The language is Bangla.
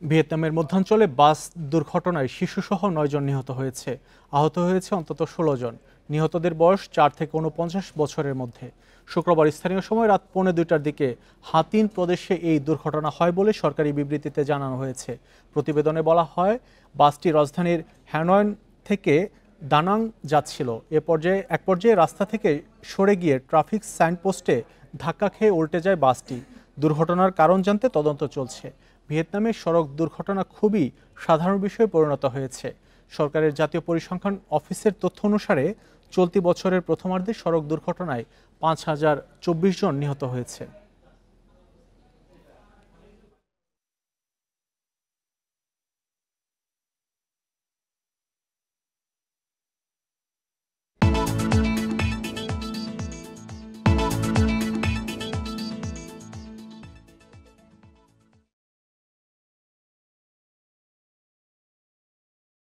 ভিয়েতনামের মধ্যাঞ্চলে বাস দুর্ঘটনায় শিশুসহ ৯ জন নিহত হয়েছে। আহত হয়েছে অন্তত ১৬ জন। নিহতদের বয়স ৪ থেকে ৪৯ বছরের মধ্যে। শুক্রবার স্থানীয় সময় রাত ১:৩০টার দিকে হাতিন প্রদেশে এই দুর্ঘটনা হয় বলে সরকারি বিবৃতিতে জানানো হয়েছে। প্রতিবেদনে বলা হয়, বাসটি রাজধানীর হ্যানয় থেকে দানাং যাচ্ছিল। এক পর্যায়ে রাস্তা থেকে সরে গিয়ে ট্রাফিক সাইনপোস্টে ধাক্কা খেয়ে উল্টে যায় বাসটি। দুর্ঘটনার কারণ জানতে তদন্ত চলছে। ভিয়েতনামের সড়ক দুর্ঘটনা খুবই সাধারণ বিষয়ে পরিণত হয়েছে। সরকারের জাতীয় পরিসংখ্যান অফিসের তথ্য অনুসারে চলতি বছরের প্রথমার্ধে সড়ক দুর্ঘটনায় ৫,০২৪ জন নিহত হয়েছে।